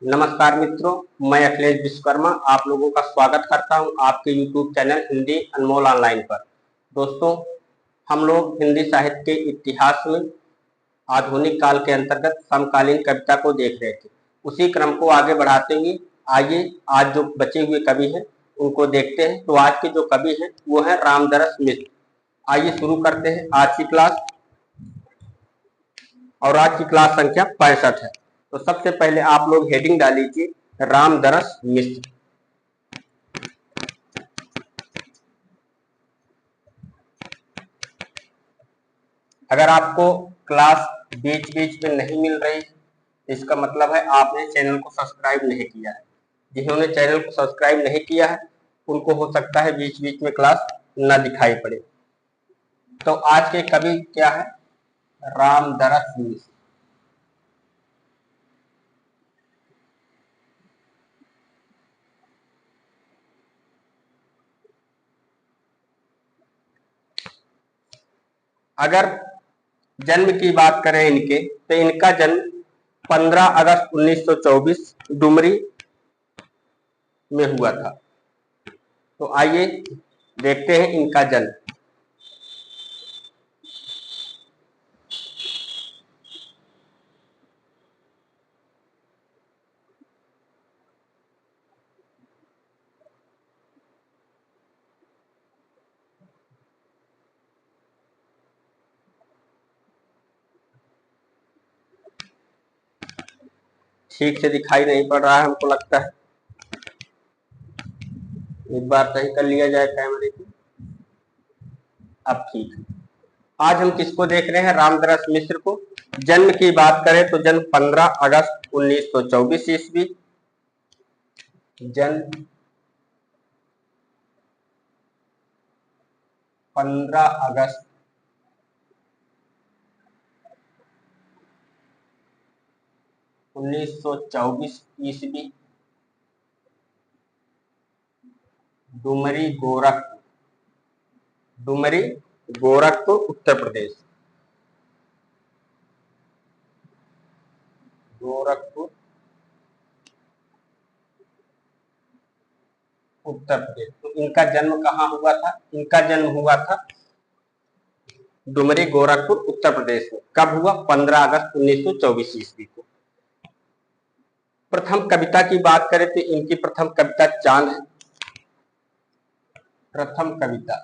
नमस्कार मित्रों, मैं अखिलेश विश्वकर्मा आप लोगों का स्वागत करता हूं आपके YouTube चैनल हिंदी अनमोल ऑनलाइन पर। दोस्तों, हम लोग हिंदी साहित्य के इतिहास में आधुनिक काल के अंतर्गत समकालीन कविता को देख रहे थे। उसी क्रम को आगे बढ़ाते हुए आइए आज जो बचे हुए कवि हैं उनको देखते हैं। तो आज के जो कवि हैं वो है रामदरस मिश्र। आइए शुरू करते हैं आज की क्लास, और आज की क्लास संख्या 65 है। तो सबसे पहले आप लोग हेडिंग डाल लीजिए रामदरस मिश्र। अगर आपको क्लास बीच बीच में नहीं मिल रही इसका मतलब है आपने चैनल को सब्सक्राइब नहीं किया है। जिन्होंने चैनल को सब्सक्राइब नहीं किया है उनको हो सकता है बीच बीच में क्लास न दिखाई पड़े। तो आज के कवि क्या है? रामदरस मिश्र। अगर जन्म की बात करें इनके, तो इनका जन्म 15 अगस्त 1924 डुमरी में हुआ था। तो आइए देखते हैं इनका जन्म। ठीक से दिखाई नहीं पड़ रहा है हमको लगता है, एक बार सही कर लिया जाए कैमरे की। अब ठीक है। आज हम किसको देख रहे हैं? रामदरस मिश्र को। जन्म की बात करें तो जन्म 15 अगस्त 1924 ईस्वी। जन्म 15 अगस्त 1924 ईस्वी, डुमरी गोरखपुर। डुमरी गोरखपुर उत्तर प्रदेश। गोरखपुर उत्तर प्रदेश। तो इनका जन्म कहाँ हुआ था? इनका जन्म हुआ था डुमरी गोरखपुर उत्तर प्रदेश में। कब हुआ? 15 अगस्त 1924 ईस्वी को। प्रथम कविता की बात करें तो इनकी प्रथम कविता चांद है। प्रथम कविता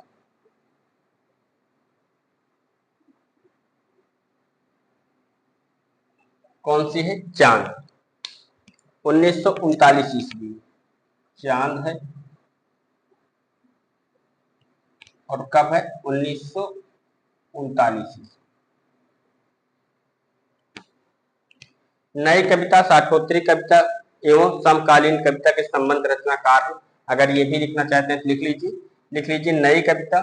कौन सी है? चांद। 1939 ईस्वी चांद है। और कब है? 1939 ईस्वी। नई कविता साठोत्तरी कविता एवं समकालीन कविता के संबंध रचनाकार है। अगर ये भी लिखना चाहते हैं तो लिख लीजिए नई कविता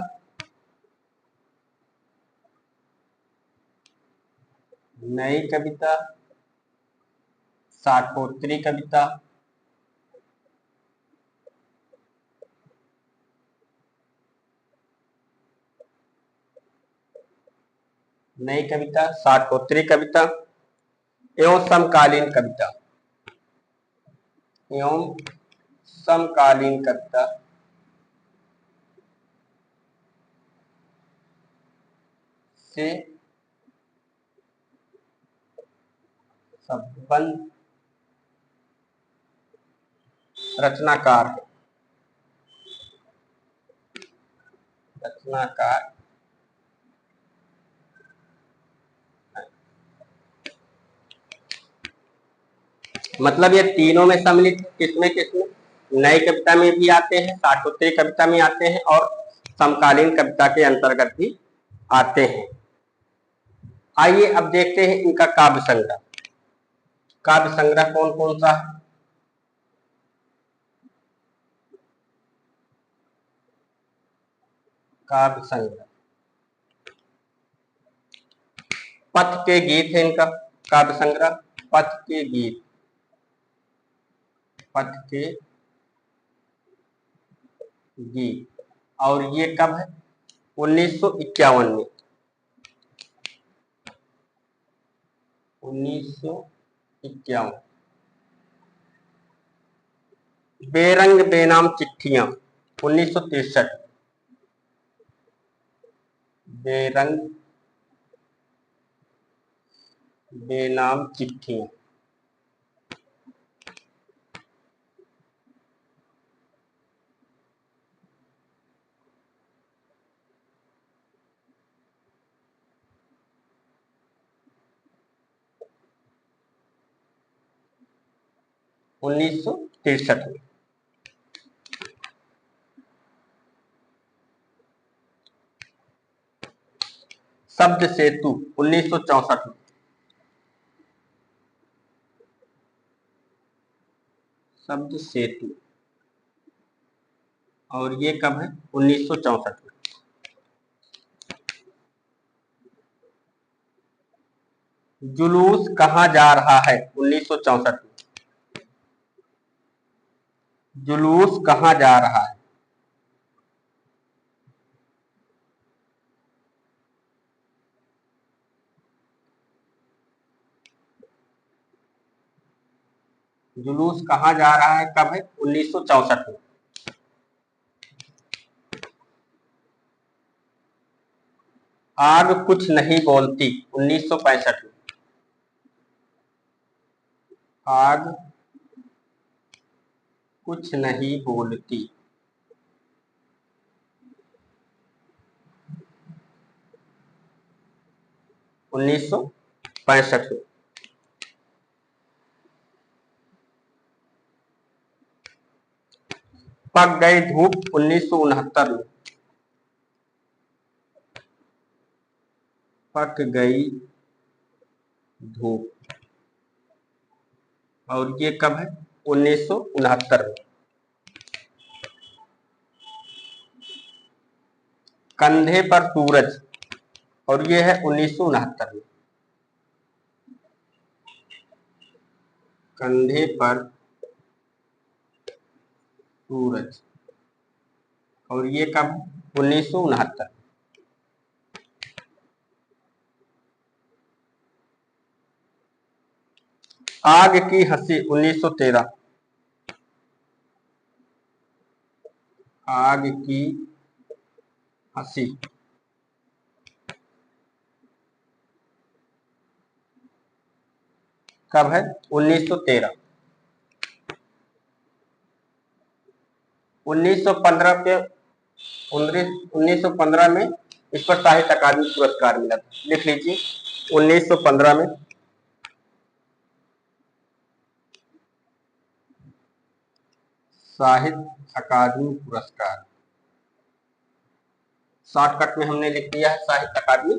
साठोत्तरी कविता नई कविता साठोत्तरी कविता एवं समकालीन कविता से संबंध रचनाकार है। मतलब ये तीनों में सम्मिलित, किसमें किसमें? नई कविता में भी आते हैं, साठोत्तरी कविता में आते हैं और समकालीन कविता के अंतर्गत भी आते हैं। आइए अब देखते हैं इनका काव्य संग्रह। काव्य संग्रह कौन कौन सा है? काव्य संग्रह पथ के गीत है इनका काव्य संग्रह। पथ के गीत और ये कब है? 1951 में। 1951 बेरंग बेनाम चिट्ठियां 1963। बेरंग बेनाम चिट्ठियां 1963 में। शब्द सेतु 1964 में। शब्द सेतु, और ये कब है? 1964 में। जुलूस कहाँ जा रहा है? 1964 में। जुलूस कहाँ जा रहा है? जुलूस कहाँ जा रहा है कब है? 1964 में। आग कुछ नहीं बोलती 1965 में। आग कुछ नहीं बोलती 1965 में। पक गई धूप 1969 में। पक गई धूप, और ये कब है? 1969 में। कंधे पर सूरज, और ये है 1969 में। कंधे पर सूरज, और ये कब? 1969। आग की हंसी 1913। आग की हंसी कब है? 1913। 1915 के 1915 में इस पर साहित्य अकादमी पुरस्कार मिला था। लिख लीजिए 1915 में साहित्य अकादमी पुरस्कार। शॉर्टकट में हमने लिख दिया है साहित्य अकादमी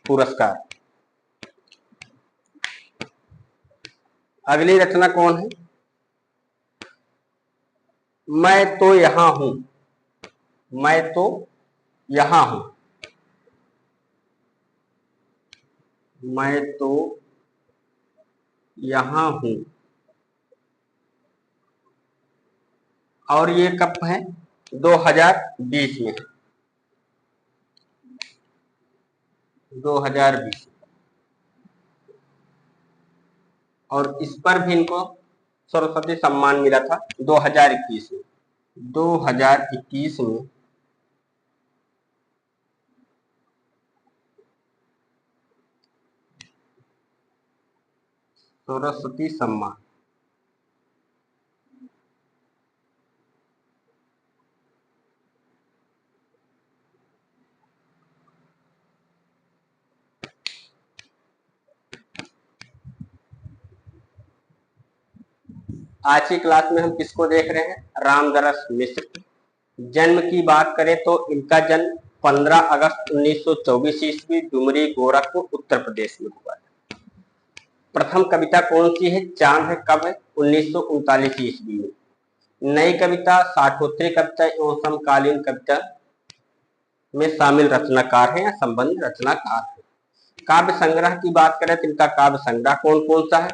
पुरस्कार। अगली रचना कौन है? मैं तो यहां हूं। मैं तो यहां हूं। मैं तो यहां हूं, और ये कब है? 2020 में। 2020, और इस पर भी इनको सरस्वती सम्मान मिला था 2021 में। 2021 में सरस्वती सम्मान। आज की क्लास में हम किसको देख रहे हैं? रामदरस मिश्र की। जन्म की बात करें तो इनका जन्म 15 अगस्त 1924 ईस्वी डुमरी गोरखपुर उत्तर प्रदेश में हुआ है। प्रथम कविता कौन सी है? चांद है, कब है? 1939 ईस्वी में। नई कविता साठोत्तरी कविता एवं समकालीन कविता में शामिल रचनाकार है या संबंध रचनाकार है। काव्य संग्रह की बात करें तो इनका काव्य संग्रह कौन कौन सा है?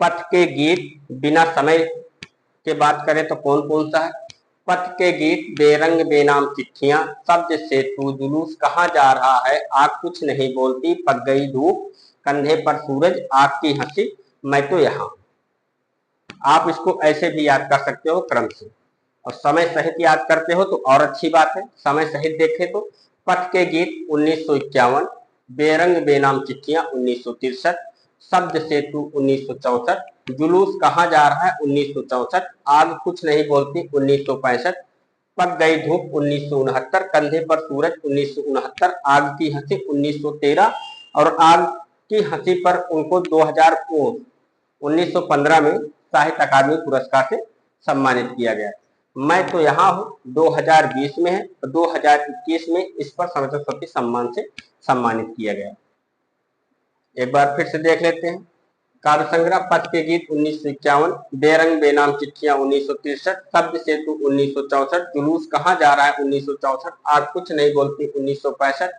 पथ के गीत, बिना समय के बात करें तो कौन कौन सा है? पथ के गीत, बेरंग बेनाम चिट्ठियां, शब्द सेतु, जुलूस कहाँ जा रहा है, आग कुछ नहीं बोलती, पक गई धूप, कंधे पर सूरज, आग की हंसी, मैं तो यहाँ। आप इसको ऐसे भी याद कर सकते हो क्रम से। और समय सहित याद करते हो तो और अच्छी बात है। समय सहित देखें तो पथ के गीत 1951, बेरंग बेनाम चिट्ठियां 1963, शब्द सेतु 1964, जुलूस कहाँ जा रहा है 1964, आग कुछ नहीं बोलती 1965, पक गई धूप 1969, कंधे पर सूरज 1969, आग की हंसी 1913 और आग की हंसी पर उनको 1915 में साहित्य अकादमी पुरस्कार से सम्मानित किया गया। मैं तो यहाँ हूँ 2020 में है और 2021 में इस पर सरस्वती सम्मान से सम्मानित किया गया। एक बार फिर से देख लेते हैं। काव्य संग्रह पथ के गीत 1951, बेरंग बेनाम चिट्ठियां 1963, शब्द सेतु 1964, जुलूस कहाँ जा रहा है 1964, आग कुछ नहीं बोलती 1965,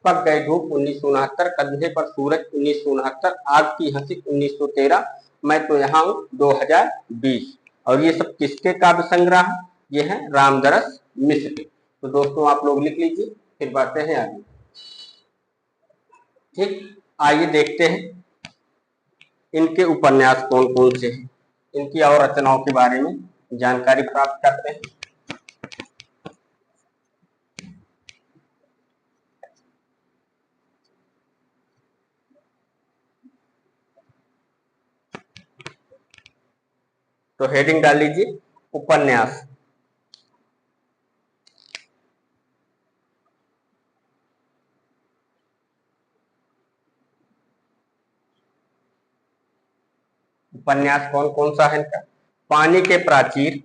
पक गई धूप 1969, कंधे पर सूरज 1969, आग की हंसी 1913, मैं तो यहाँ हूँ 2020। और ये सब किसके काव्य संग्रह है? ये है रामदरस मिश्र के। तो दोस्तों आप लोग लिख लीजिए, फिर बढ़ते हैं आगे। ठीक, आइए देखते हैं इनके उपन्यास कौन कौन से हैं, इनकी और रचनाओं के बारे में जानकारी प्राप्त करते हैं। तो हेडिंग डाल लीजिए उपन्यास। उपन्यास कौन कौन सा है इनका? पानी के प्राचीर,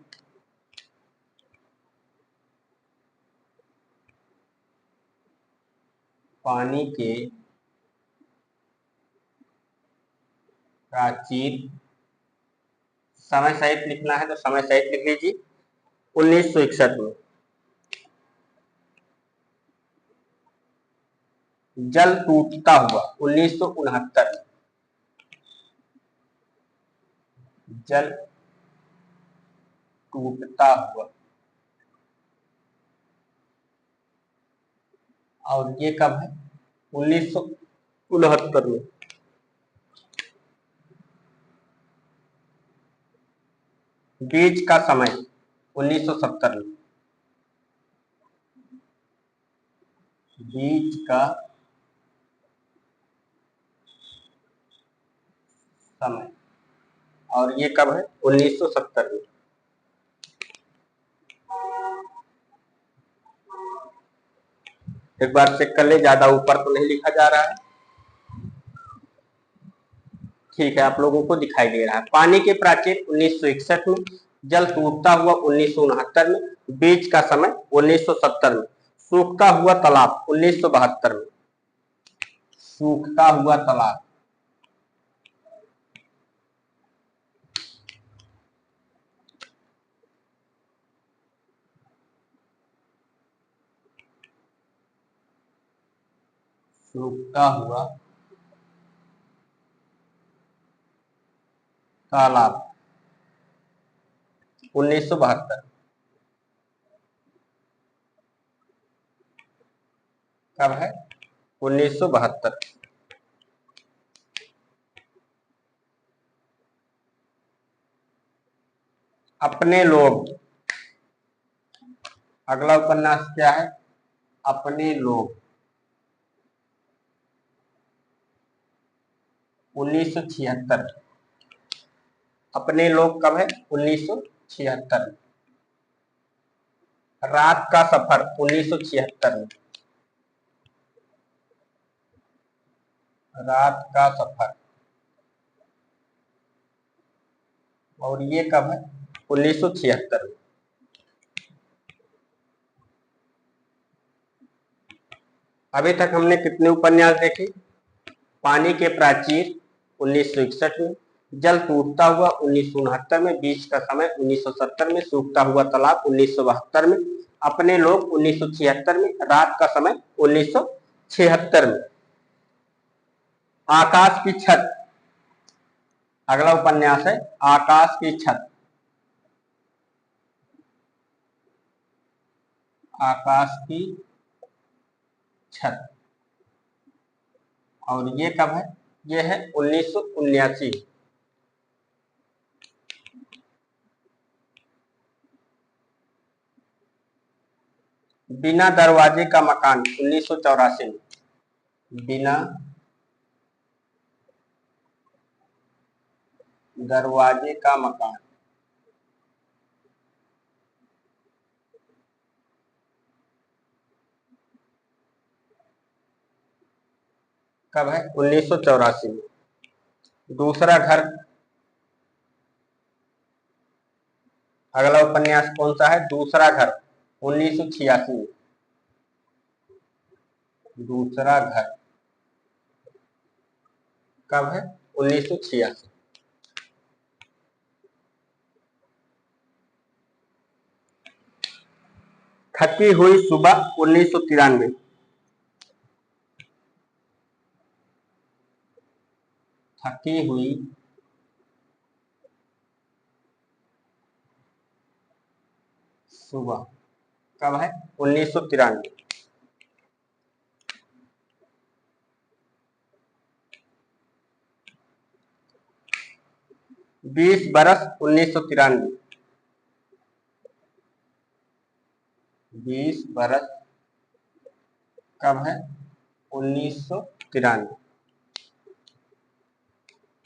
पानी के प्राचीर, समय सहित लिखना है तो समय सहित लिख लीजिए 1961 में। जल टूटता हुआ 1969 में, जल टूटता हुआ। और ये कब है? 1969 में। बीच का समय 1970 में, बीच का समय। और ये कब है? 1970 में। एक बार चेक कर ले, ज्यादा ऊपर तो नहीं लिखा जा रहा है। ठीक है, आप लोगों को दिखाई दे रहा है। पानी के प्राचीर 1961 में, जल टूटता हुआ 1969 में, बीच का समय 1970 में, सूखता हुआ तालाब 1972 में, सूखता हुआ तालाब। सूखता हुआ तालाब 1972। कब है? 1972। अपने लोग, अगला उपन्यास क्या है? अपने लोग 1976। अपने लोग कब है? 1976 में। रात का सफर 1976 में, रात का सफर। और ये कब है? 1976 में। अभी तक हमने कितने उपन्यास देखे? पानी के प्राचीर 1961 में, जल टूटता हुआ 1969 में, बीच का समय 1970 में, सूखता हुआ तालाब 1972 में, अपने लोग 1976 में, रात का समय 1976 में। आकाश की छत, अगला उपन्यास है आकाश की छत। आकाश की छत। और ये कब है? ये है 1979। बिना दरवाजे का मकान 1984 में। बिना दरवाजे का मकान कब है? 1984 में। दूसरा घर, अगला उपन्यास कौन सा है? दूसरा घर 1986 में। दूसरा घर कब है? 1986। थकी हुई सुबह 1993। थकी हुई सुबह कब है? 1993। 20 बरस 1993। 20 बरस कब है? 1993।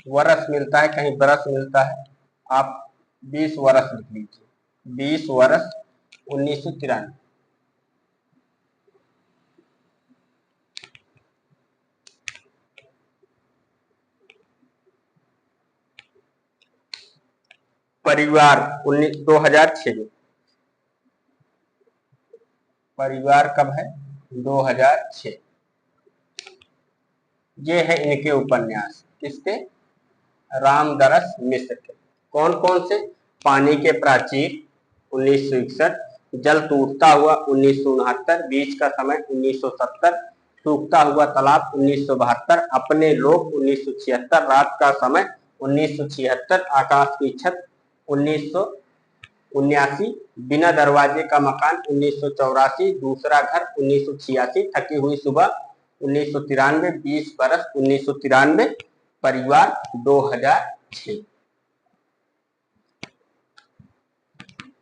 वर्ष मिलता है, कहीं बरस मिलता है, आप 20 वर्ष लिख लीजिए। 20 वर्ष 1993। परिवार 2006 में। परिवार कब है? 2006। ये है इनके उपन्यास, किसके? रामदरस मिश्र के। कौन कौन से? पानी के प्राचीर 1961, जल टूटता हुआ 1969, बीच का समय 1970, सूखता हुआ तालाब 1972, अपने लोग 1976, रात का समय 1976, आकाश की छत 1979, बिना दरवाजे का मकान 1984, दूसरा घर 1986, थकी हुई सुबह 1993, 20 बरस 1993, परिवार 2006।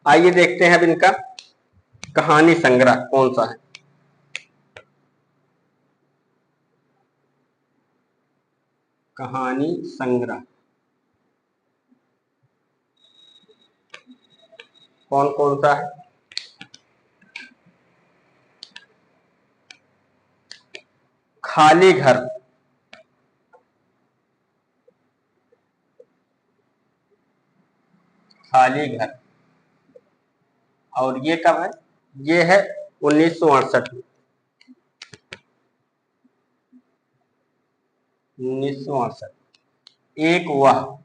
आइए देखते हैं अब इनका कहानी संग्रह कौन सा है। कहानी संग्रह कौन कौन सा है? खाली घर, खाली घर, और ये कब है? ये है 1968 में। 1968। एक वह,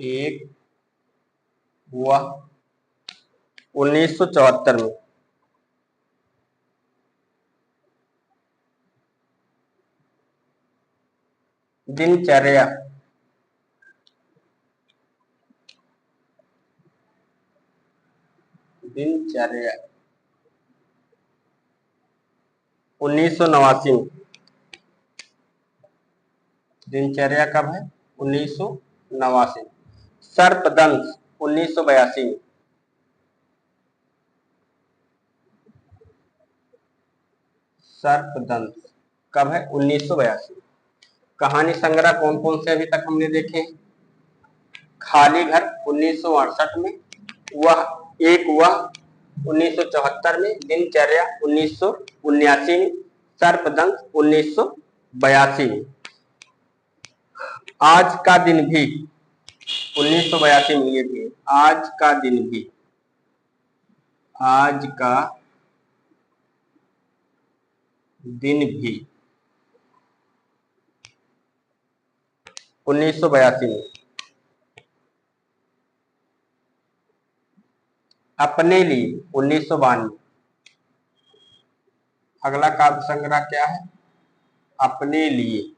एक वह 1974 में। दिनचर्या, दिनचर्या 1989 में। दिनचर्या कब है? 1989। सर्पदंश 1982 में। सर्पदंश कब है? 1982। कहानी संग्रह कौन कौन से अभी तक हमने देखे हैं? खाली घर 1968 में, वह 1974 में, दिनचर्या 1979 में, सर्पदंश 1982 में। आज का दिन भी 1982 में ये भी। आज का दिन भी, आज का दिन भी 1982 में। अपने लिए 1992। अगला काव्य संग्रह क्या है? अपने लिए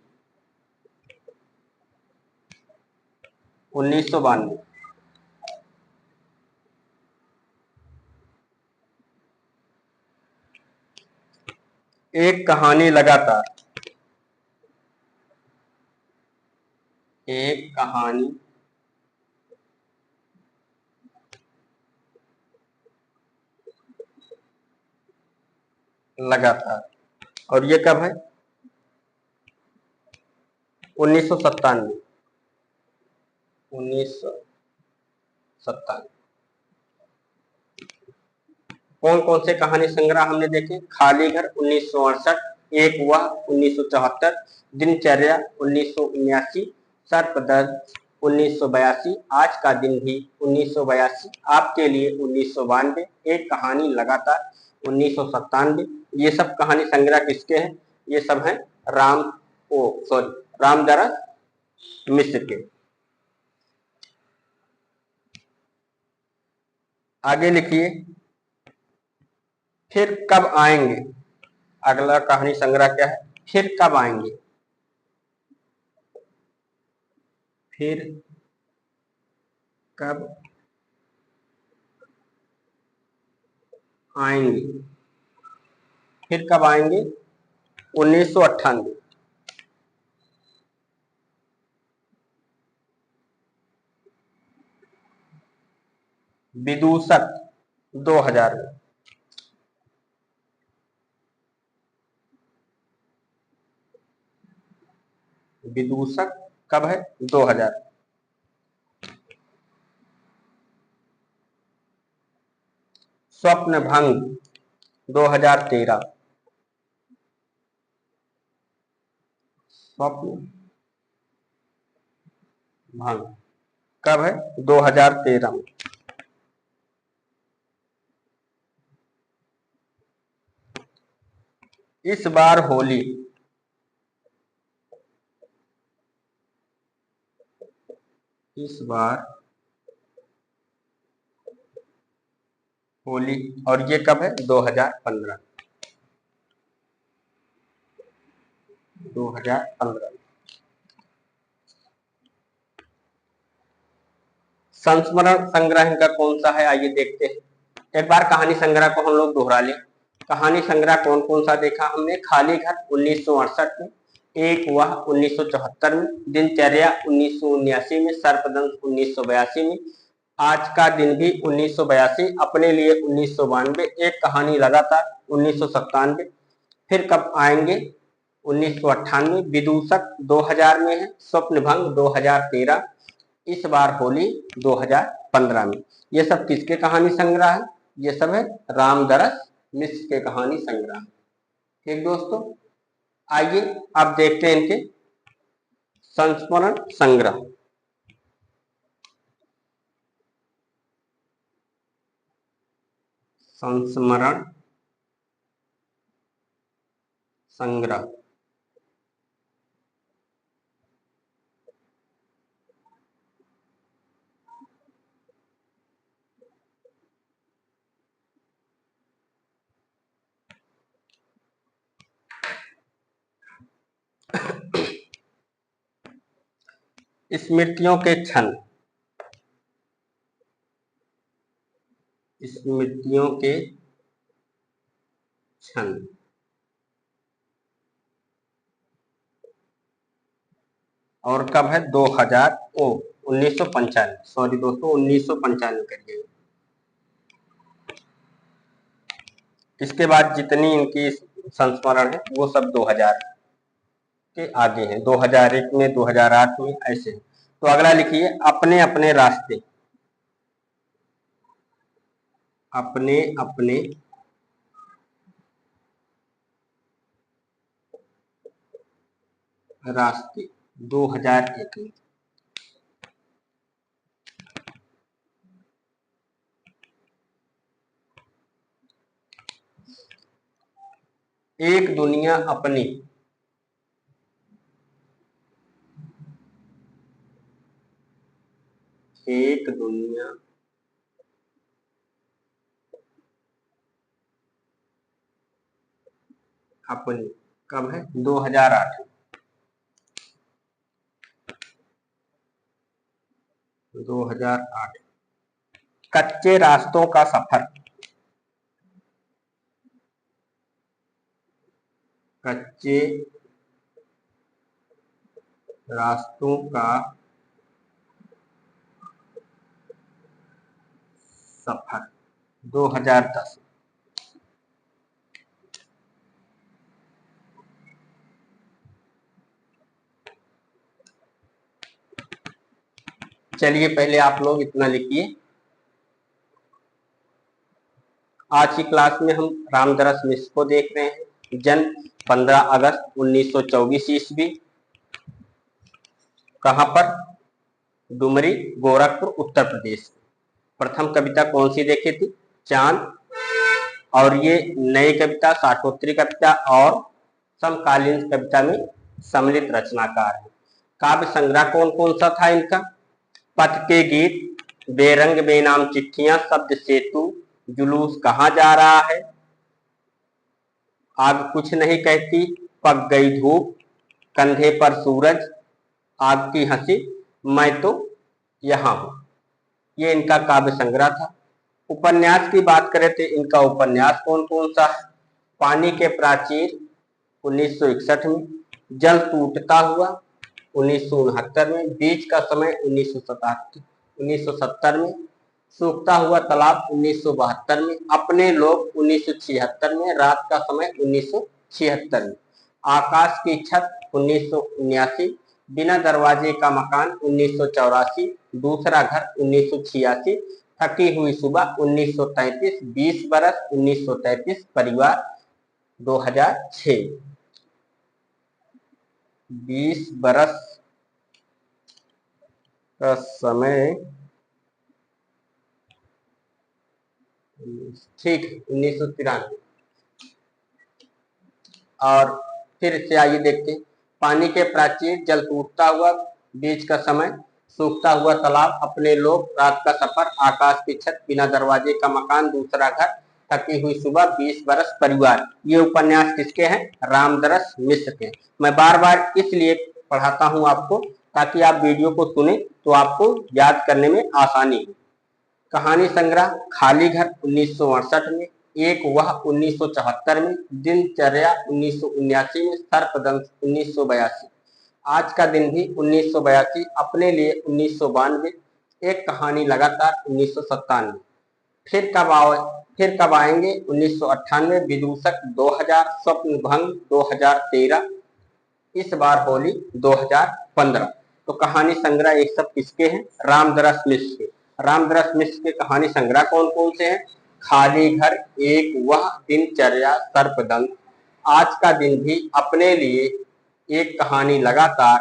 1992। एक कहानी लगातार, एक कहानी लगातार। और ये कब है? 1997। 1997। कौन कौन से कहानी संग्रह हमने देखे? खाली घर 1968, एक वह 1974, दिनचर्या 1979, सर्पदर्द 1982, आज का दिन भी 1982, आपके लिए 1992, एक कहानी लगातार 1997। ये सब कहानी संग्रह किसके हैं? ये सब हैं रामदरस मिश्र के। आगे लिखिए, फिर कब आएंगे। अगला कहानी संग्रह क्या है? फिर कब आएंगे। फिर कब आएंगे। फिर कब आएंगे? 1998। विदूषक 2000 में। विदूषक कब है? 2000। स्वप्न भंग 2013। स्वप्न भंग कब है? 2013 में। इस बार होली। इस बार होली, और ये कब है? 2015। 2015। संस्मरण संग्रह का कौन सा है? आइए देखते हैं। एक बार कहानी संग्रह को हम लोग दोहरा लें। कहानी संग्रह कौन कौन सा देखा हमने? खाली घर 1968 में, एक वह 1974 में, दिनचर्या 1979 में, सर्पदंश 1982 में, आज का दिन भी 1982, अपने लिए 1992, एक कहानी लगातार 1997, फिर कब आएंगे 1998, विदूषक 2000 में है, स्वप्न भंग 2013, इस बार होली 2015 में। ये सब किसके कहानी संग्रह है? ये सब है रामदरस मिश्र के कहानी संग्रह। ठीक दोस्तों, आइए अब देखते हैं इनके संस्मरण संग्रह। संस्मरण संग्रह। स्मृतियों के क्षण। स्मृतियों के क्षण। और कब है? 2000 ओ 1995, सॉरी दोस्तों 1995 करिए। इसके बाद जितनी इनकी संस्मरण है वो सब 2000 के आगे हैं। 2001 में, 2008 में, ऐसे। तो अगला लिखिए, अपने अपने रास्ते। अपने अपने रास्ते 2001 में। एक दुनिया अपनी। एक दुनिया अपनी कब है? 2008। 2008। कच्चे रास्तों का सफर। कच्चे रास्तों का सफर 2010। चलिए पहले आप लोग इतना लिखिए। आज की क्लास में हम रामदरस मिश्र को देख रहे हैं। जन्म 15 अगस्त 1924 ईस्वी। कहाँ पर? डुमरी, गोरखपुर, उत्तर प्रदेश। प्रथम कविता कौन सी देखी थी? चांद। और ये नई कविता, साठोत्तरी कविता और समकालीन कविता में सम्मिलित रचनाकार है। काव्य संग्रह कौन कौन सा था इनका? पथ के गीत, बेरंग बेनाम चिट्ठियां, शब्द सेतु, जुलूस कहाँ जा रहा है, आग कुछ नहीं कहती, पक गई धूप, कंधे पर सूरज, आग की हंसी, मैं तो यहाँ हूं। ये इनका काव्य संग्रह था। उपन्यास की बात करें तो इनका उपन्यास कौन कौन सा है? पानी के प्राचीर 1961 में, जल टूटता हुआ 1969 में, बीच का समय 1970 में, सूखता हुआ तालाब 1972 में, अपने लोग 1976 में, रात का समय 1976 में, आकाश की छत 1979, बिना दरवाजे का मकान 1984, दूसरा घर 1986, थकी हुई सुबह 1933, 20 बरस 1933, परिवार 2006। 20 बरस का समय, ठीक, 1993। और फिर से आइए देखते हैं। पानी के प्राचीर, जल टूटता हुआ, बीच का समय, सूखता हुआ तालाब, अपने लोग, रात का सफर, आकाश की छत, बिना दरवाजे का मकान, दूसरा घर, थकी हुई सुबह, 20 बरस, परिवार। ये उपन्यास किसके हैं? रामदरस मिश्र के। मैं बार बार इसलिए पढ़ाता हूं आपको ताकि आप वीडियो को सुने तो आपको याद करने में आसानी हो। कहानी संग्रह खाली घर 1968 में, एक वह 1974 में, दिनचर्या 1979 में, सर्पदंश 1982, आज का दिन भी 1982, अपने लिए 1992, एक कहानी लगातार 1997, फिर कब आएंगे 1998, विदूषक 2000, स्वप्न भंग 2013, इस बार होली 2015। तो कहानी संग्रह एक सब किसके हैं? रामदरस मिश्र के। रामदरस मिश्र के कहानी संग्रह कौन कौन से हैं? खाली घर, एक वह, दिनचर्या, सर्पदंश, आज का दिन भी, अपने लिए, एक कहानी लगातार,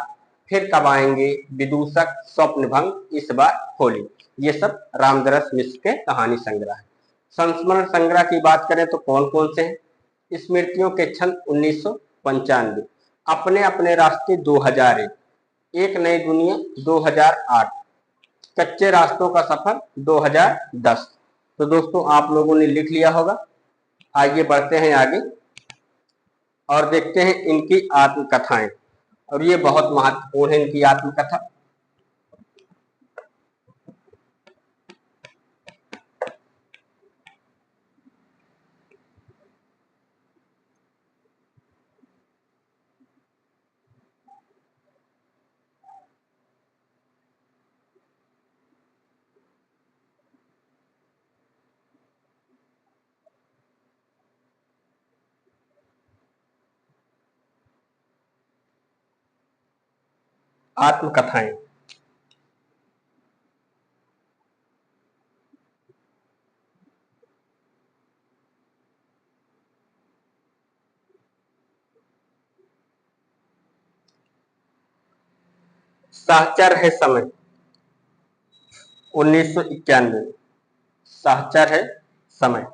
फिर कब आएंगे, विदूषक, स्वप्न भंग, इस बार होली। ये सब रामदरस मिश्र के कहानी संग्रह है। संस्मरण संग्रह की बात करें तो कौन कौन से हैं? स्मृतियों के छंद 1995, अपने अपने रास्ते 2001, एक नई दुनिया 2008, कच्चे रास्तों का सफर 2010। तो दोस्तों आप लोगों ने लिख लिया होगा। आइए बढ़ते हैं आगे और देखते हैं इनकी आत्मकथाएं। और ये बहुत महत्वपूर्ण है इनकी आत्मकथा। आत्मकथाएं। साहचर है समय 1991, साहचर है समय।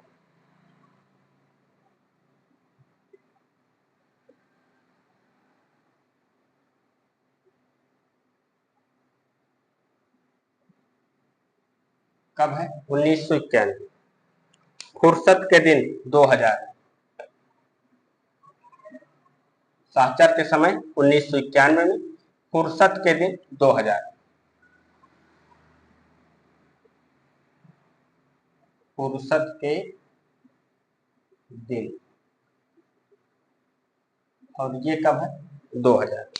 कब है? 1991। फुर्सत के दिन 2000, साहचर के समय 1991 में, फुर्सत के दिन 2000, फुर्सत के दिन। और ये कब है? 2000।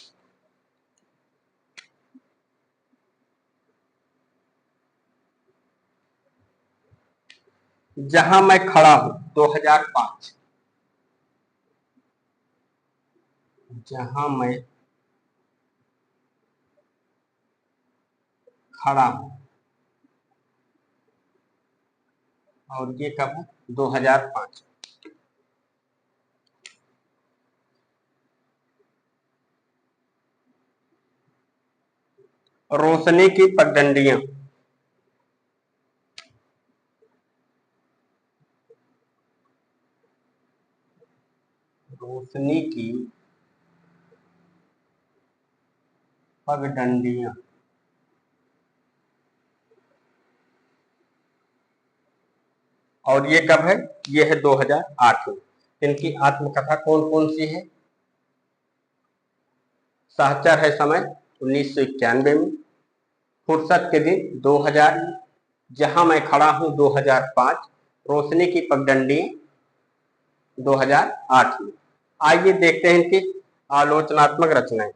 जहां मैं खड़ा हूं 2005, जहां मैं खड़ा हूं, और ये कब है? 2005। रोशनी की पगडंडियां, रोशनी की पगडंडियां, और ये कब है? ये है 2008 में। इनकी आत्मकथा कौन कौन सी है? सहचर है समय 1991 में, फुर्सत के दिन 2000, जहां मैं खड़ा हूं 2005, रोशनी की पगडंडी 2008 में। आइए देखते हैं इनकी आलोचनात्मक रचनाएं।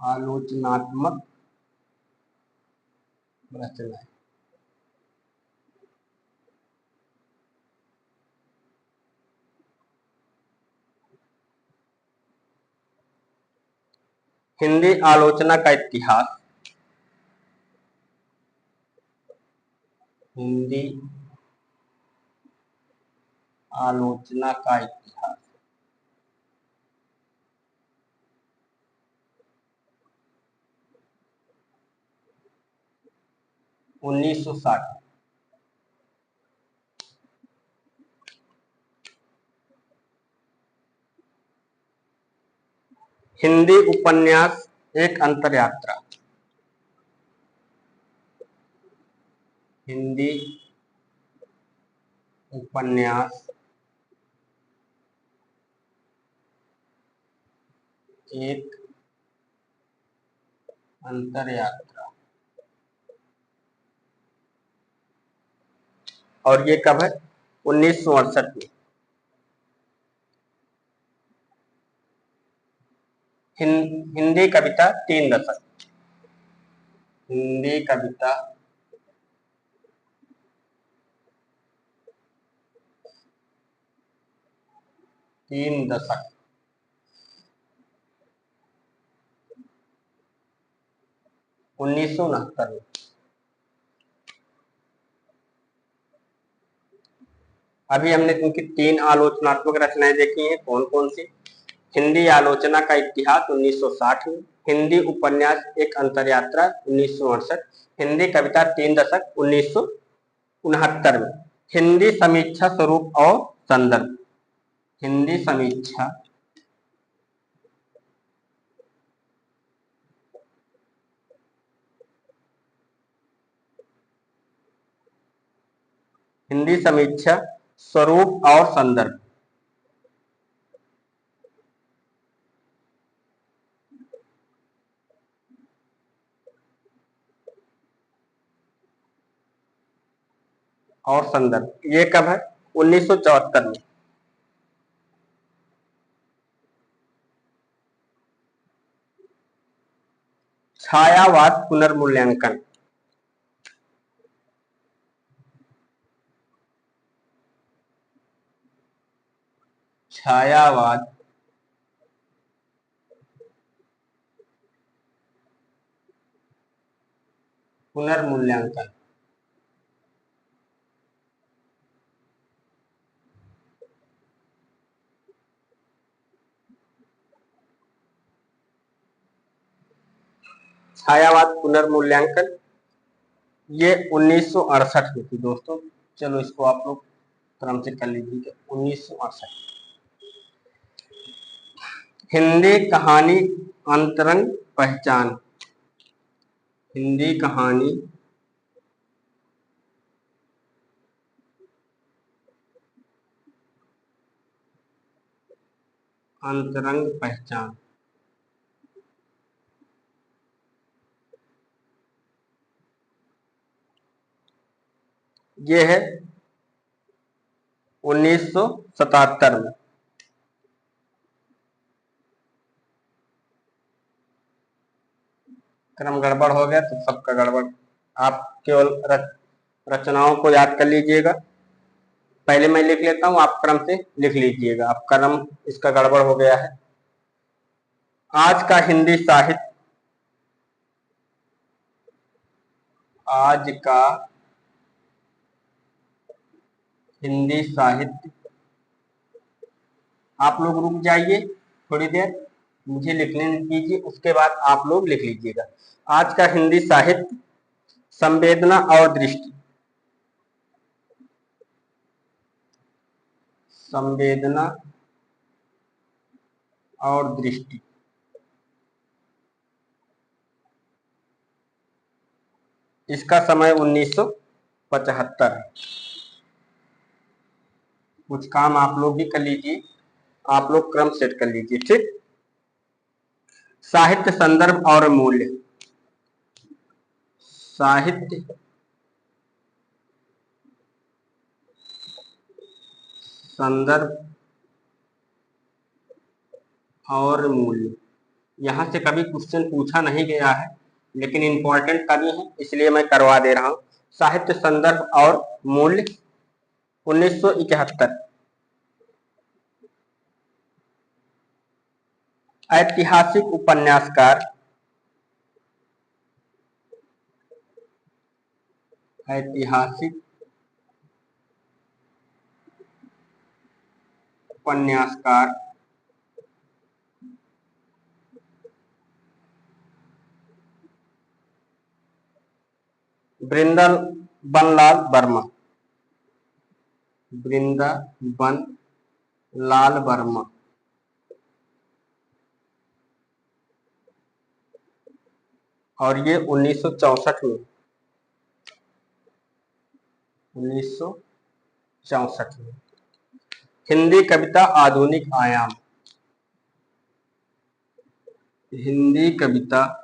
आलोचनात्मक रचनाएं। हिंदी आलोचना का इतिहास, हिंदी आलोचना का इतिहास, 1960। हिंदी उपन्यास एक अंतर यात्रा, हिंदी उपन्यास एक अंतर यात्रा, और ये कब है? 1968 में। हिंदी कविता 3 दशक, हिंदी कविता 3 दशक, 1969 में। अभी हमने इनकी 3 आलोचनात्मक रचनाएं देखी हैं, कौन कौन सी? हिंदी आलोचना का इतिहास 1960 में, हिंदी उपन्यास एक अंतर यात्रा 1968, हिंदी कविता 3 दशक 1969 में। हिंदी समीक्षा स्वरूप और संदर्भ, हिंदी समीक्षा हिंदी समीक्षा स्वरूप और संदर्भ, और संदर्भ, ये कब है? 1974 में। छायावाद पुनर्मूल्यांकन, छायावाद पुनर्मूल्यांकन, छायावाद पुनर्मूल्यांकन ये 1968 में थी दोस्तों। चलो इसको आप लोग क्रम से कर लीजिए। 1968। हिंदी कहानी अंतरंग पहचान, हिंदी कहानी अंतरंग पहचान, ये है 1977 में। क्रम गड़बड़ हो गया तो सबका गड़बड़। आप केवल रचनाओं को याद कर लीजिएगा। पहले मैं लिख लेता हूं, आप क्रम से लिख लीजिएगा। आप क्रम इसका गड़बड़ हो गया है। आज का हिंदी साहित्य, आज का हिंदी साहित्य, आप लोग रुक जाइए थोड़ी देर, मुझे लिखने दीजिए, उसके बाद आप लोग लिख लीजिएगा। आज का हिंदी साहित्य संवेदना और दृष्टि, संवेदना और दृष्टि, इसका समय 1975 है। कुछ काम आप लोग भी कर लीजिए, आप लोग क्रम सेट कर लीजिए, ठीक। साहित्य संदर्भ और मूल्य, साहित्य संदर्भ और मूल्य, यहाँ से कभी क्वेश्चन पूछा नहीं गया है, लेकिन इंपॉर्टेंट कभी है, इसलिए मैं करवा दे रहा हूँ। साहित्य संदर्भ और मूल्य 1971। ऐतिहासिक उपन्यासकार, ऐतिहासिक उपन्यासकार वृंदावन वर्मा, वृंदावन लाल वर्मा, और ये 1964 में, 1964 में। हिंदी कविता आधुनिक आयाम, हिंदी कविता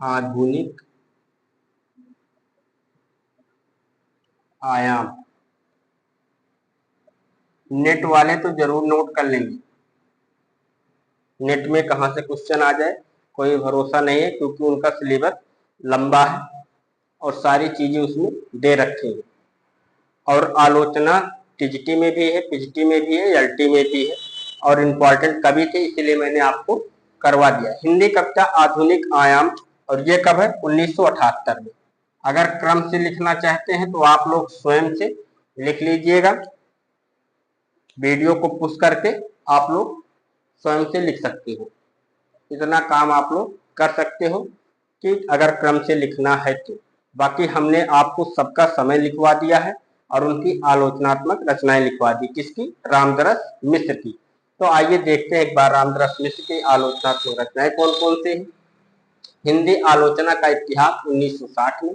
आधुनिक आयाम। नेट वाले तो जरूर नोट कर लेंगे, नेट में कहां से क्वेश्चन आ जाए कोई भरोसा नहीं है, क्योंकि उनका सिलेबस लंबा है और सारी चीजें उसमें दे रखी है, और आलोचना टीजीटी में भी है, पीजीटी में भी है, एलटी में भी है, और इम्पोर्टेंट कभी थे, इसीलिए मैंने आपको करवा दिया। हिंदी कविता आधुनिक आयाम, और ये कब है? 1978 में। अगर क्रम से लिखना चाहते हैं तो आप लोग स्वयं से लिख लीजिएगा, वीडियो को पुश करके आप लोग स्वयं से लिख सकते हो। इतना काम आप लोग कर सकते हो कि अगर क्रम से लिखना है तो। बाकी हमने आपको सबका समय लिखवा दिया है और उनकी आलोचनात्मक रचनाएं लिखवा दी। किसकी? रामदरस मिश्र की। तो आइए देखते हैं एक बार रामदरस मिश्र की आलोचनात्मक रचनाएं कौन कौन सी हैं। हिंदी आलोचना का इतिहास 1960 में,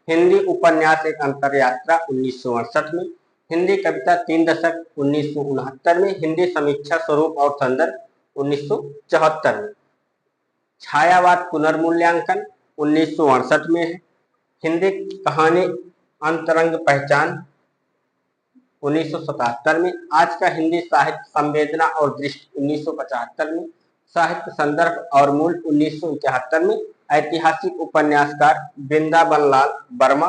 हिंदी उपन्यास एक अंतर यात्रा 1968 में, हिंदी कविता 3 दशक 1969 में, हिंदी समीक्षा स्वरूप और संदर्भ 1974 में, छायावाद पुनर्मूल्यांकन 1968 में है, हिंदी कहानी अंतरंग पहचान 1977 में, आज का हिंदी साहित्य संवेदना और दृष्टि 1975 में, साहित्य संदर्भ और मूल 1971 में, ऐतिहासिक उपन्यासकार वृंदावन लाल वर्मा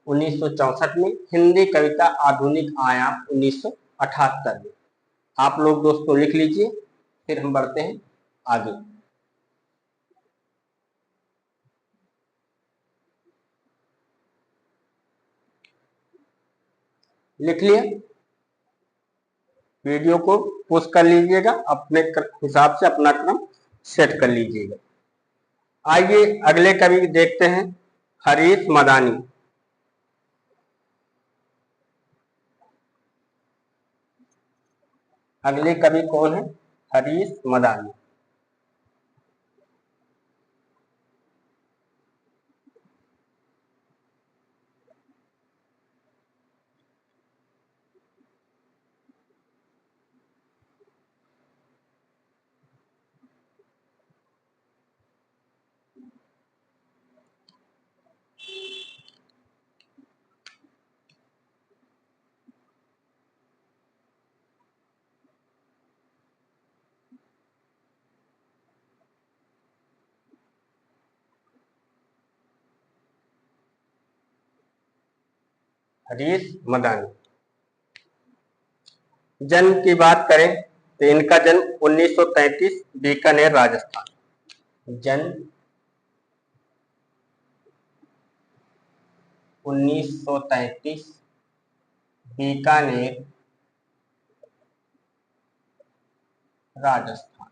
1964 में, हिंदी कविता आधुनिक आयाम 1978 में। आप लोग दोस्तों लिख लीजिए, फिर हम बढ़ते हैं आगे। लिख लिए? वीडियो को पोस्ट कर लीजिएगा, अपने हिसाब से अपना क्रम सेट कर लीजिएगा। आइए अगले कवि देखते हैं, हरीश मदानी। अगले कवि कौन है? हरीश मदानी। हरीश मदानी। जन्म की बात करें तो इनका जन्म 1933 बीकानेर राजस्थान। जन्म 1933 बीकानेर राजस्थान।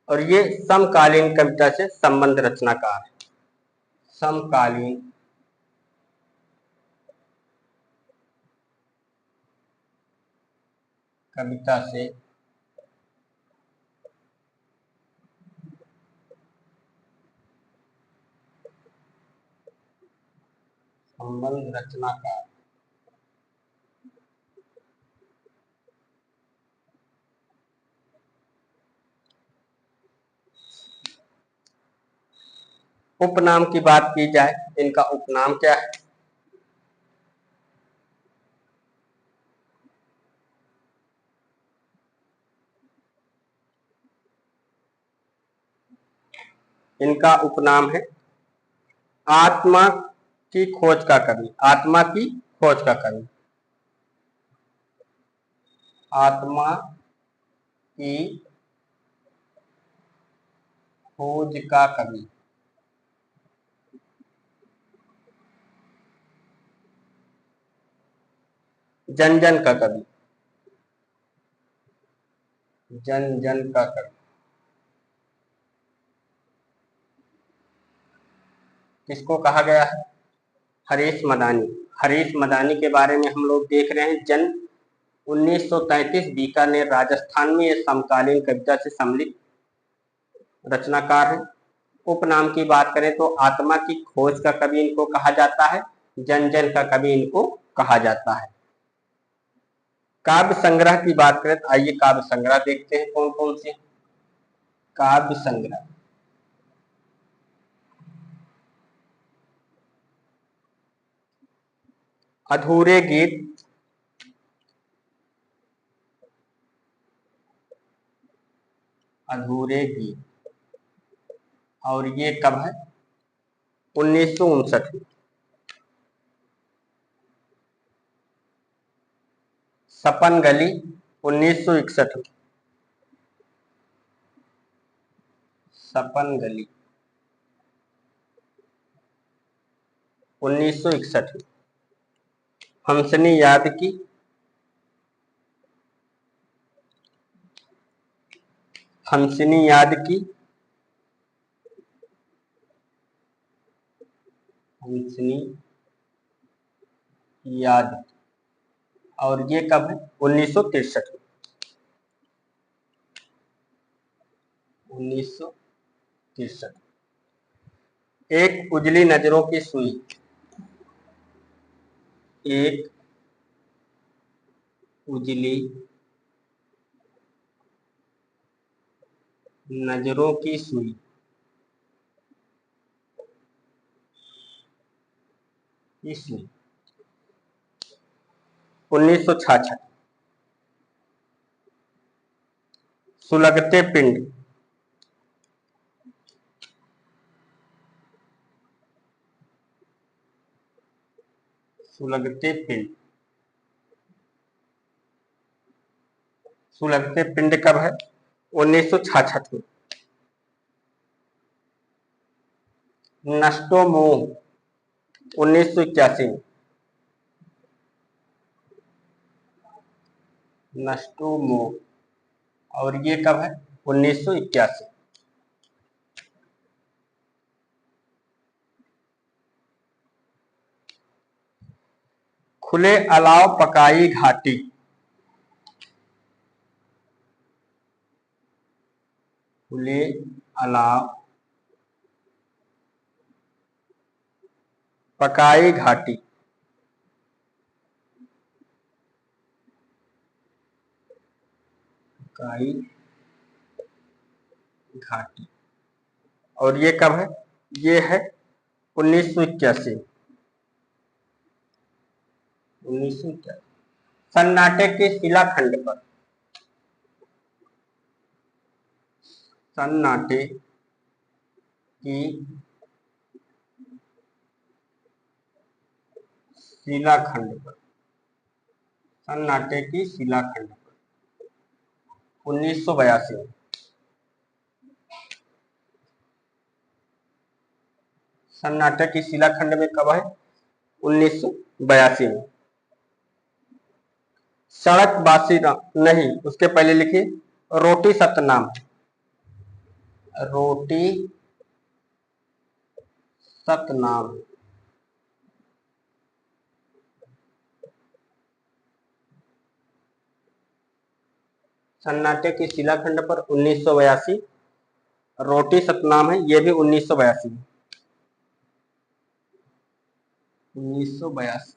और ये समकालीन कविता से संबंध रचनाकार है। समकालीन कविता से संबंध रचनाकार। उपनाम की बात की जाए, इनका उपनाम क्या है? इनका उपनाम है आत्मा की खोज का कवि। आत्मा की खोज का कवि। आत्मा की खोज का कवि। जन जन का कवि। जन जन का कवि। किसको कहा गया है? हरीश मदानी। हरीश मदानी के बारे में हम लोग देख रहे हैं। जन्म 1933 बीकानेर राजस्थान में। ये समकालीन कविता से सम्मिलित रचनाकार है। उपनाम की बात करें तो आत्मा की खोज का कवि इनको कहा जाता है। जन जन का कवि इनको कहा जाता है। काव्य संग्रह की बात करें तो आइए काव्य संग्रह देखते हैं कौन कौन से। काव्य संग्रह। अधूरे गीत। अधूरे गीत। और ये कब है? 1959 में। सपन गली 1961 में। सपन गली 1961 में। हंसनी याद की। हंसनी याद की। हंसनी याद की। और ये कब है? 1963 में। 1963। एक उजली नजरों की सुई। एक उजली नजरों की सुई। इसमें 1966। सुलगते पिंड। सुलगते पिंड। सुलगते पिंड कब है? 1966 में। नष्टो मोह 1981 में। नष्टो मोह। और ये कब है? 1981। खुले अलाव पकाई घाटी। खुले अलाव पकाई घाटी। पकाई घाटी। और ये कब है? ये है 1981। 1981। सन्नाटे के शिलाखंड पर। सन्नाटे की शिलाखंड पर, सन्नाटे की शिलाखंड पर 1982 में। सन्नाटे की शिलाखंड में कब है? 1982 में। सड़क बासीराम नहीं, उसके पहले लिखिए रोटी सतनाम। रोटी सतनाम सन्नाटे की शिलाखंड पर 1982। रोटी सतनाम है, ये भी 1982 में। 1982।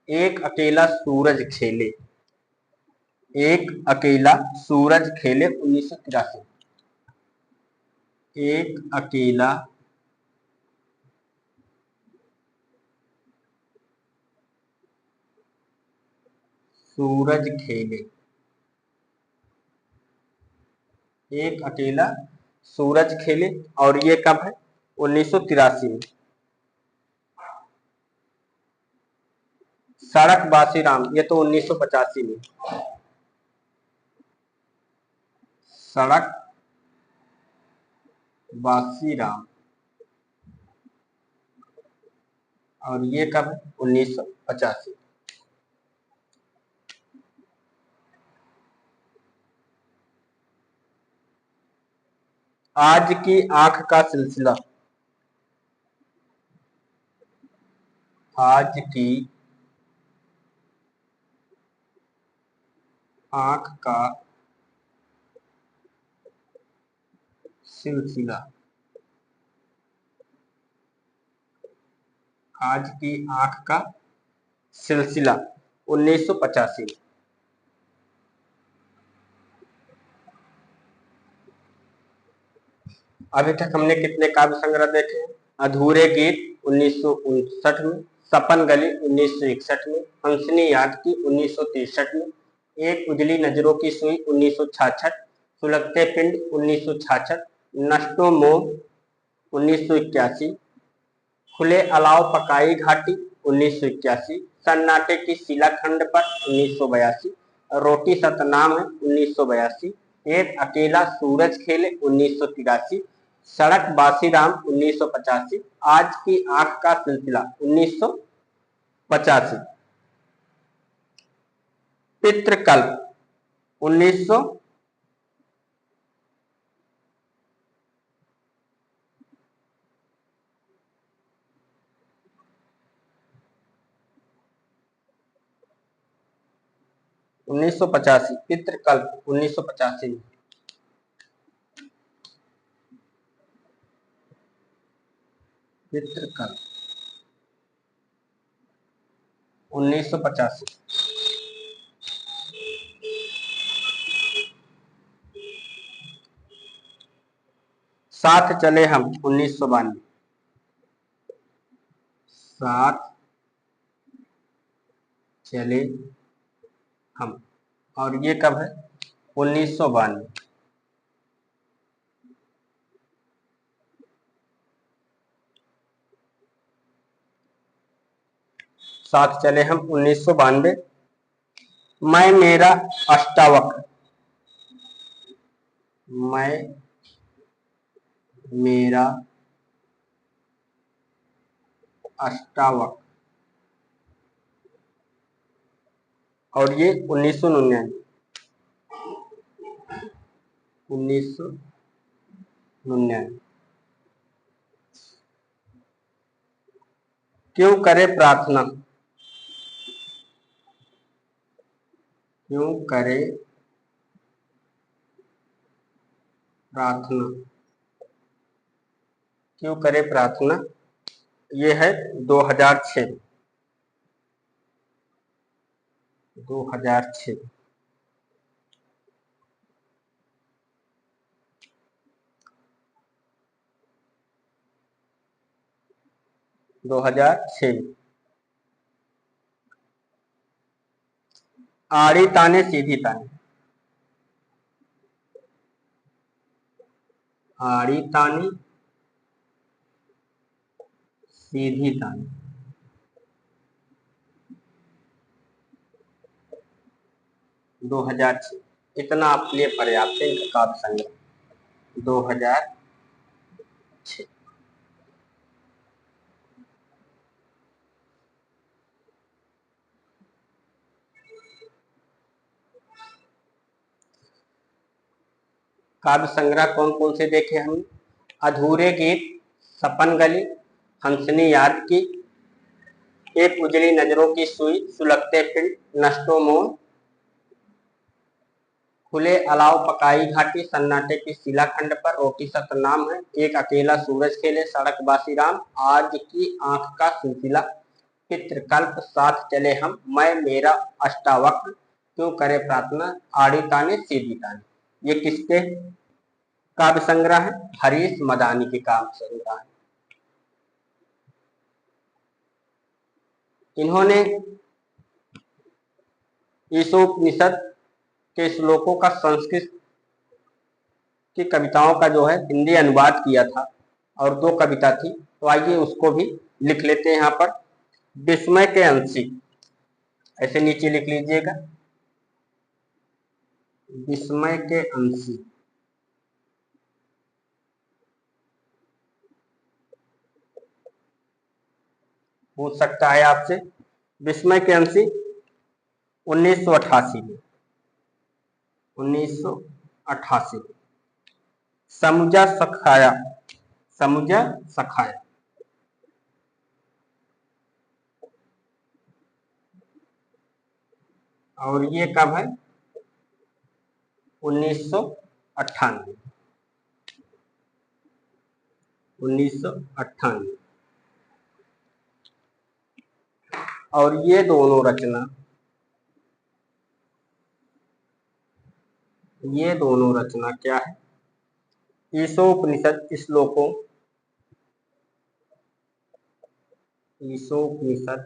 एक अकेला सूरज खेले, एक अकेला सूरज खेले 1983। एक अकेला सूरज खेले, एक अकेला सूरज खेले, और ये कब है? 1983 में। सड़क बासीराम, ये तो 1985 में। सड़क बासीराम, और ये कब है? 1985। आज की आंख का सिलसिला, आज की आंख का सिलसिला, आज की आंख का सिलसिला 1985। अभी तक हमने कितने काव्य संग्रह देखे? अधूरे गीत 1959 में, सपन गली 1961 में, हंसनी याद की 1963 में, एक उजली नजरों की सुई 1966, सुलगते पिंड 1966, नष्टो मोह 1981, खुले अलाव पकाई घाटी 1981, सन्नाटे की शिलाखंड पर 1982, रोटी सतनाम है 1982, एक अकेला सूरज खेले 1983, सड़क बासीराम 1985, आज की आंख का सिलसिला 1985, पितृकल्प 1900 1985, पितृकल्प 1985 में। पितृकल्प 1985। साथ चले हम 1992। साथ चले हम, और ये कब है? 1992। साथ चले हम 1992। मैं मेरा अष्टावक्र, मैं मेरा अष्टावक्र, और ये 1999। 1999। क्यों करे प्रार्थना, क्यों करे प्रार्थना, क्यों करे प्रार्थना, ये है 2006। 2006। 2006। आड़ी ताने सीधी ताने, आड़ी ताने सीधी ताने। 2006 इतना आपके लिए पर्याप्त है इनका काव्य संग्रह 2006। काव्य संग्रह कौन कौन से देखे हमने? अधूरे गीत, सपन गली, हंसनी याद की, एक उजली नजरों की सुई, सुलगते फिर, नष्टो मोह, खुले अलाव पकाई घाटी, सन्नाटे की शिलाखंड पर, रोटी सतनाम है, एक अकेला सूरज खेले, सड़क बासी राम, आज की आंख का सिलसिला, पितृकल्प, साथ चले हम, मैं मेरा अष्टावक्र, क्यों करे प्रार्थना, आड़ी ताने सीधी ताने। ये किसके काव्य संग्रह है? हरीश मदानी के काव्य संग्रह है। इन्होंने ईशोपनिषद के श्लोकों का संस्कृत की कविताओं का जो है हिंदी अनुवाद किया था और 2 कविता थी, तो आइए उसको भी लिख लेते हैं यहाँ पर। विस्मय के अंशी, ऐसे नीचे लिख लीजिएगा, विस्मय के अंशी। पूछ सकता है आपसे। विस्मय के अंशी 1988 में, 1988 में। समुजा सखाया, समुजा सखाया, और ये कब है? 1998, 1998। और ये दोनों रचना, ये दोनों रचना क्या है? ईशोपनिषद श्लोकों, ईशोपनिषद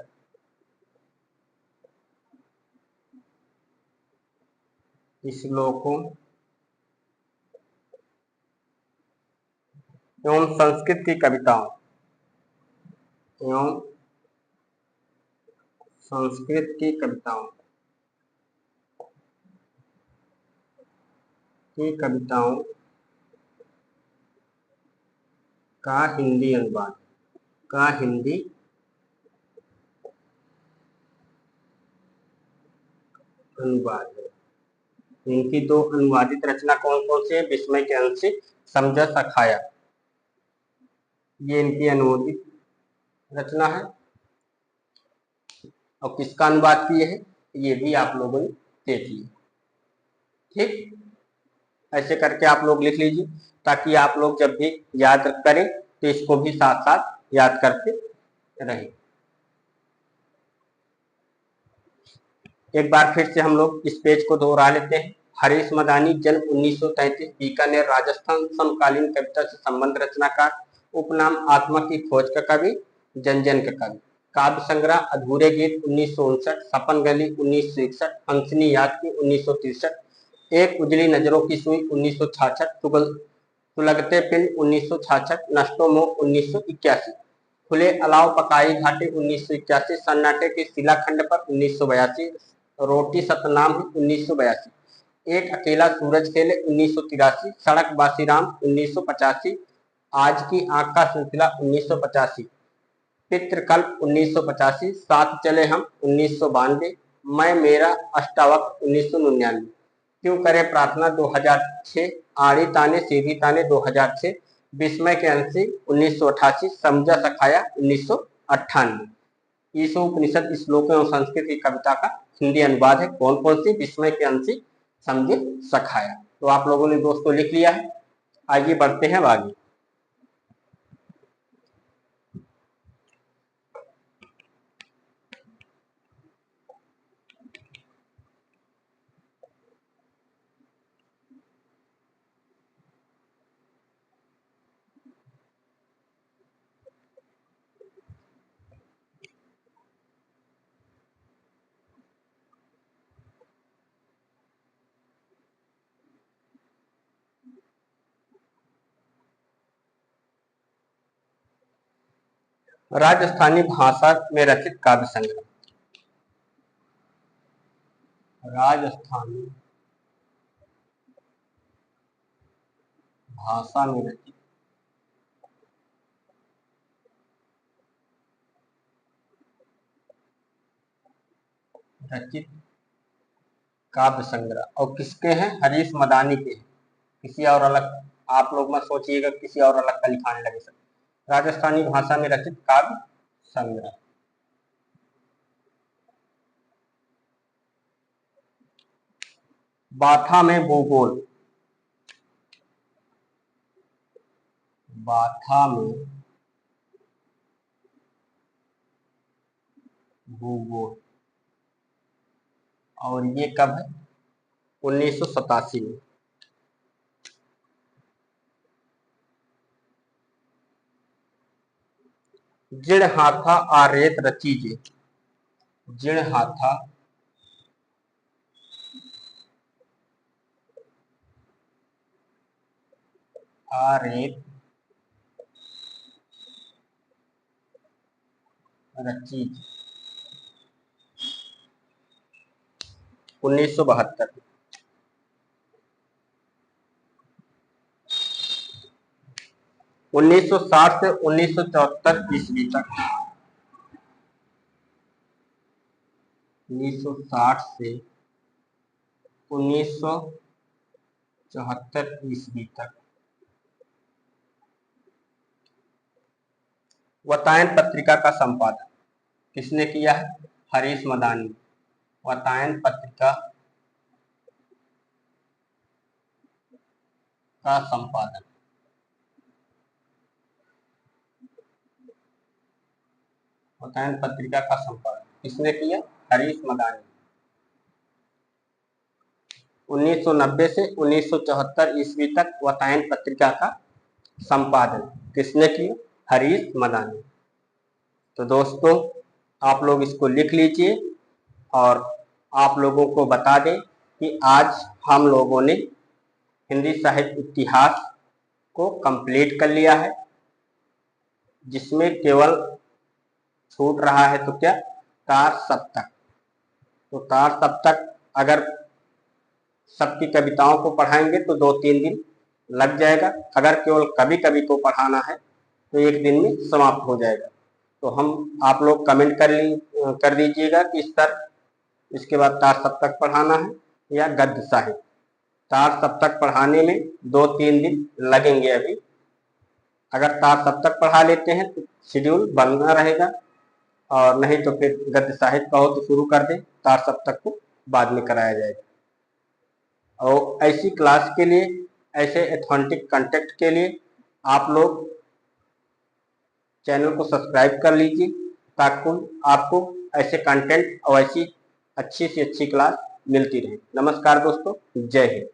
श्लोकों एवं संस्कृत की कविताओं, एवं संस्कृत की कविताओं का हिंदी अनुवाद, का हिंदी अनुवाद है। इनकी 2 अनुवादित रचना कौन कौन सी है? विस्मय के अंशी, समझा सखाया, ये इनकी अनुवादित रचना है। और किसका अनुवाद किए है ये भी आप लोगों ने देख लिया। ठीक, ऐसे करके आप लोग लिख लीजिए ताकि आप लोग जब भी याद करें तो इसको भी साथ साथ याद करते रहें। एक बार फिर से हम लोग इस पेज को दोहरा लेते हैं। हरीश मदानी, जन्म 1933, बीकानेर राजस्थान, समकालीन कविता से संबंध रचनाकार, उपनाम आत्मा की खोज का कवि, जन जन का कवि। काव्य संग्रह अधूरे गीत 1959, सपन गली 1961, हंसनी याद की 1963, एक उजली नजरों की सुई 1966, सुलगते पिंड 1966, नष्टो मोह 1981, खुले अलाव पकाई घाटी 1981, सन्नाटे के शिलाखंड पर 1982, रोटी सतनाम 1982, एक अकेला सूरज खेले 1983, सड़क बासीराम 1985, आज की आंख का सिलसिला 1985, पितृकल्प 1985, साथ चले हम 1992, मैं मेरा अष्टावक्र 1999, क्यों करे प्रार्थना 2006, आड़ी ताने सीधी ताने 2006, विस्मय के अंशी 1988, समझा सखाया 1998। ईशोपनिषद श्लोकों एवं संस्कृत की कविता का हिंदी अनुवाद है। कौन कौन सी? विस्मय के अंशी, समझे सखाया। तो आप लोगों ने दोस्तों लिख लिया है। आइए बढ़ते हैं आगे। राजस्थानी भाषा में रचित काव्य संग्रह। राजस्थानी भाषा में रचित काव्य संग्रह और किसके हैं? हरीश मदानी के हैं। किसी और अलग आप लोग मत सोचिएगा किसी और अलग का लिखाने लगे सब। राजस्थानी भाषा में रचित काव्य संग्रह। बाथा में भूगोल। बाथा में भूगोल और ये कब है? 1987 में। जिण हाथा आरेत रचीजे। जिण हाथा आरेत रचीजे 1972। 1960 से 1974 ईस्वी तक। 1960 से 1974 ईस्वी तक। वातायन पत्रिका का संपादन किसने किया है? हरीश मदानी। वातायन पत्रिका का संपादन वातायन पत्रिका का संपादन किसने किया? हरीश मदानी। 1990 से 1974 ईस्वी तक वातायन पत्रिका का संपादन किसने किया? हरीश मदानी। तो दोस्तों आप लोग इसको लिख लीजिए और आप लोगों को बता दें कि आज हम लोगों ने हिंदी साहित्य इतिहास को कंप्लीट कर लिया है, जिसमें केवल छूट रहा है तो क्या? तार सप्तक। तो तार सप्तक अगर सबकी कविताओं को पढ़ाएंगे तो 2-3 दिन लग जाएगा। अगर केवल कभी कभी को पढ़ाना है तो 1 दिन में समाप्त हो जाएगा। तो हम आप लोग कमेंट कर दीजिएगा कि सर इसके बाद तार सप्तक पढ़ाना है या गद्य साहित्य। तार सप्तक पढ़ाने में 2-3 दिन लगेंगे अभी। अगर तार सप्तक पढ़ा लेते हैं तो शेड्यूल बना रहेगा, और नहीं तो फिर गद्य साहित्य का हो तो शुरू कर दें, तार सप्तक को बाद में कराया जाएगा। और ऐसी क्लास के लिए, ऐसे एथेंटिक कंटेंट के लिए आप लोग चैनल को सब्सक्राइब कर लीजिए, ताकि आपको ऐसे कंटेंट और ऐसी अच्छी से अच्छी क्लास मिलती रहे। नमस्कार दोस्तों, जय हिंद।